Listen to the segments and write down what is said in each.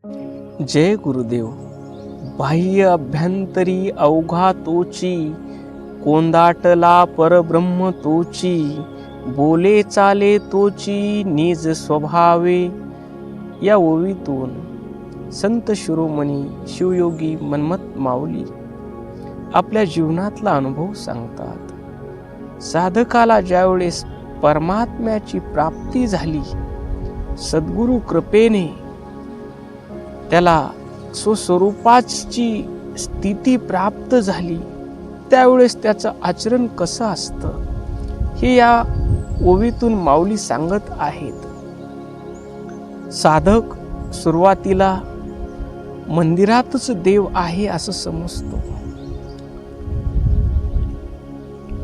जय गुरुदेव. बाह्य अभ्यंतरी अवघा तोची, कोंदाटला परब्रह्म तोची, बोले चाले तोची निज स्वभावे. या ओवीतून संत शिरोमणी शिवयोगी मन्मथ माऊली आपल्या जीवनातला अनुभव सांगतात. साधकाला ज्यावेळेस परमात्म्याची प्राप्ती झाली, सद्गुरु कृपेने त्याला स्वस्वरूपाची स्थिती प्राप्त झाली, त्यावेळेस त्याचं आचरण कसं असतं हे या ओवीतून माऊली सांगत आहेत. साधक सुरुवातीला मंदिरातच देव आहे असं समजतो,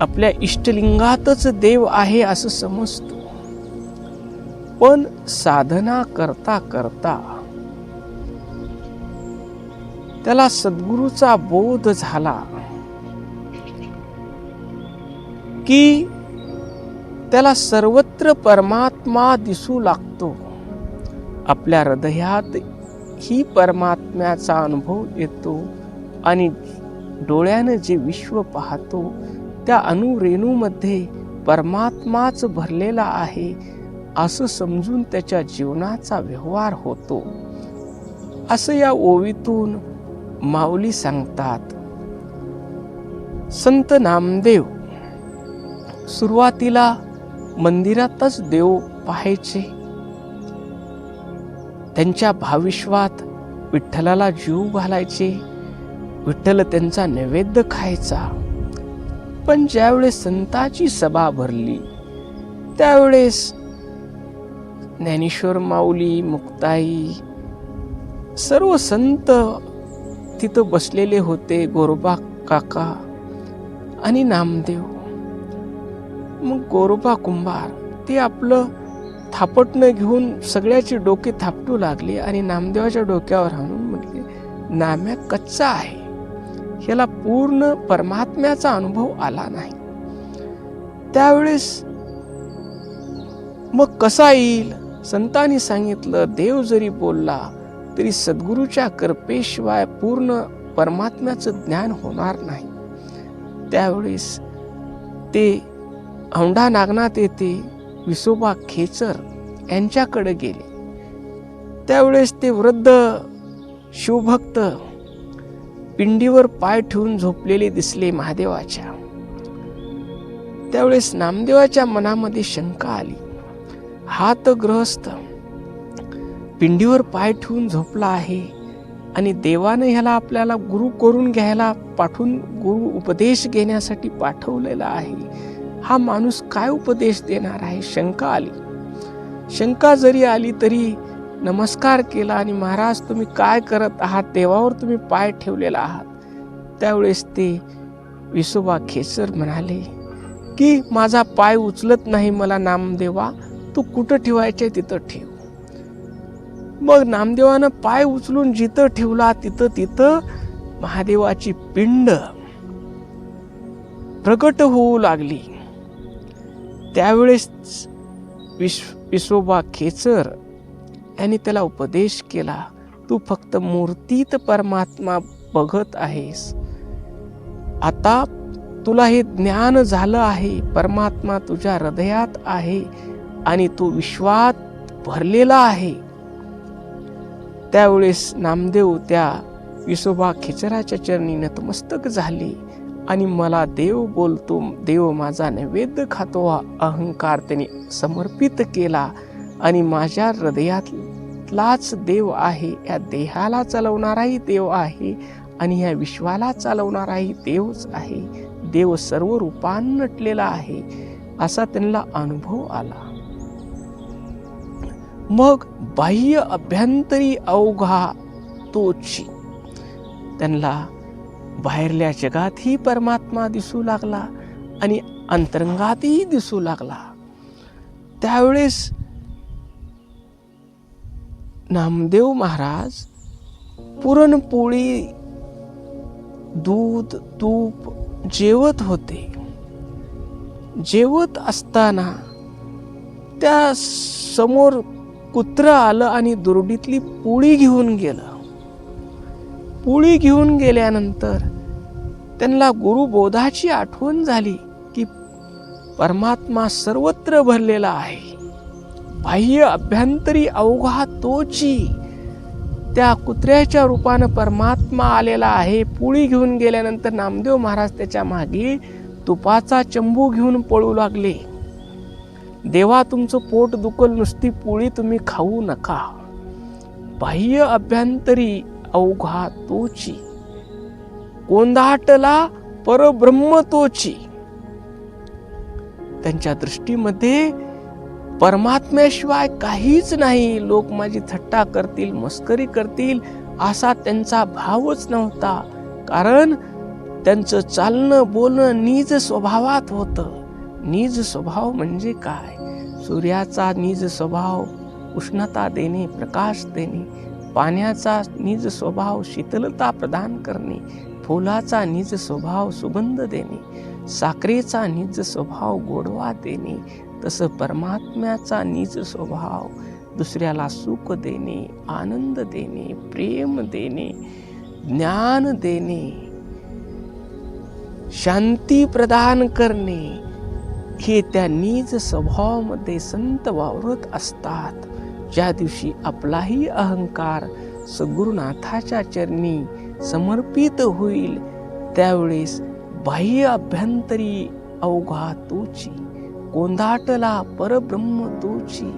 आपल्या इष्टलिंगातच देव आहे असं समजतो. पण साधना करता करता त्याला सद्गुरूचा बोध झाला की त्याला सर्वत्र परमात्मा दिसू लागतो. आपल्या हृदयात ही परमात्म्याचा अनुभव येतो आणि डोळ्याने जे विश्व पाहतो त्या अणुरेणूमध्ये परमात्माच भरलेला आहे असं समजून त्याच्या जीवनाचा व्यवहार होतो, असं या ओवीतून माऊली सांगतात. संत नामदेव सुरुवातीला मंदिरातच देव पाहायचे. त्यांच्या भाविश्वात विठ्ठलाला जीव घालायचे, विठ्ठल त्यांचा नैवेद्य खायचा. पण ज्यावेळेस संतांची सभा भरली त्यावेळेस ज्ञानेश्वर माऊली, मुक्ताई, सर्व संत तिथं बसलेले होते, गोरोबा काका आणि नामदेव. मग गोरोबा कुंभार ते आपलं थापटणं घेऊन सगळ्याचे डोके थापटू लागले आणि नामदेवाच्या डोक्यावर आणून म्हटले, नाम्या कच्चा आहे, ह्याला पूर्ण परमात्म्याचा अनुभव आला नाही. त्यावेळेस मग कसा येईल? संतांनी सांगितलं, देव जरी बोलला तरी सद्गुरूच्या कृपेशिवाय पूर्ण परमात्म्याचं ज्ञान होणार नाही. त्यावेळेस ते औंढा नागनाथ येथे विसोबा खेचर यांच्याकडे गेले. त्यावेळेस ते वृद्ध शिवभक्त पिंडीवर पाय ठेवून झोपलेले दिसले महादेवाच्या. त्यावेळेस नामदेवाच्या मनामध्ये शंका आली, हा तर गृहस्थ पिंडीवर पाय ठेवून झोपला आहे आणि देवाने ह्याला आपल्याला गुरु करून घ्यायला पाठवून गुरु उपदेश घेण्यासाठी पाठवलेला आहे. हा माणूस काय उपदेश देणार आहे? शंका आली. शंका जरी आली तरी नमस्कार केला आणि महाराज तुम्ही काय करत आहात? देवावर तुम्ही पाय ठेवलेला आहात. त्यावेळेस ते विसोबा खेचर म्हणाले की माझा पाय उचलत नाही मला नामदेवा, तू कुठं ठेवायचे तिथं ठेव. मग नामदेवानं पाय उचलून जिथं ठेवला तिथं महादेवाची पिंड प्रकट होऊ लागली. त्यावेळेस विसोबा खेचर यांनी त्याला उपदेश केला, तू फक्त मूर्तीत परमात्मा बघत आहेस. आता तुला हे ज्ञान झालं आहे, परमात्मा तुझ्या हृदयात आहे आणि तो विश्वात भरलेला आहे. त्यावेळेस नामदेव त्या विसोबा खेचराच्या चरणी नतमस्तक झाले आणि मला देव बोलतो, देव माझा नैवेद्य खातो हा अहंकार त्यांनी समर्पित केला आणि माझ्या हृदयातलाच देव आहे, या देहाला चालवणाराही देव आहे आणि या विश्वाला चालवणाराही देवच आहे. देव सर्व रूपान नटलेला आहे असा त्यांना अनुभव आला. मग बाह्य अभ्यंतरी अवघा तोची, त्यांना बाहेरल्या जगातही परमात्मा दिसू लागला आणि अंतरंगातही दिसू लागला. त्यावेळेस नामदेव महाराज पुरणपोळी, दूध, तूप जेवत होते. जेवत असताना त्या समोर कुत्र आलं आणि दुर्डीतली पोळी घेऊन गेलं. पोळी घेऊन गेल्यानंतर त्यांना गुरुबोधाची आठवण झाली की परमात्मा सर्वत्र भरलेला आहे. बाह्य अभ्यंतरी अवघा तोची. त्या कुत्र्याच्या रूपानं परमात्मा आलेला आहे. पोळी घेऊन गेल्यानंतर नामदेव महाराज त्याच्या मागे तुपाचा चंबू घेऊन पळू लागले. देवा, तुमचं पोट दुखल, नुसती पोळी तुम्ही खाऊ नका. बाह्य अभ्यंतरी अवघा तोची, कोंदाटला परब्रह्म तोची. त्यांच्या दृष्टीमध्ये परमात्म्याशिवाय काहीच नाही. लोक माझी थट्टा करतील, मस्करी करतील असा त्यांचा भावच नव्हता. कारण त्यांचं चालणं बोलणं निज स्वभावात होतं. निज स्वभाव म्हणजे काय? सूर्याचा निज स्वभाव उष्णता देणे, प्रकाश देणे. पाण्याचा निज स्वभाव शीतलता प्रदान करणे. फुलाचा निज स्वभाव सुगंध देणे. साखरेचा निज स्वभाव गोडवा देणे. तसं परमात्म्याचा निज स्वभाव दुसऱ्याला सुख देणे, आनंद देणे, प्रेम देणे, ज्ञान देणे, शांती प्रदान करणे, हे त्या निज स्वभावामध्ये संत वावरत असतात. ज्या दिवशी आपलाही अहंकार सद्गुरुनाथाच्या चरणी समर्पित होईल त्यावेळेस बाह्य अभ्यंतरी अवघा तोची, कोंदाटला परब्रह्म तोची,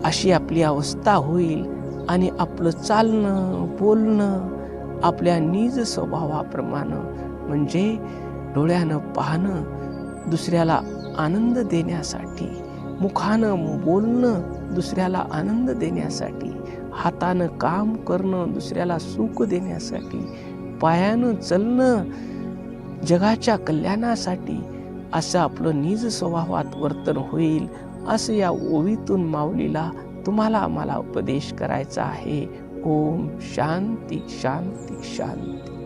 अशी आपली अवस्था होईल. आणि आपलं चालणं बोलणं आपल्या निज स्वभावाप्रमाणे, म्हणजे डोळ्यानं पाहणं दुसऱ्याला आनंद देण्यासाठी, मुखानं बोलणं दुसऱ्याला आनंद देण्यासाठी, हातानं काम करणं दुसऱ्याला सुख देण्यासाठी, पायानं चलणं जगाच्या कल्याणासाठी, असं आपलं निज स्वभावात वर्तन होईल. असं या ओवीतून माऊलीला तुम्हाला आम्हाला उपदेश करायचा आहे. ओम शांती शांती शांती.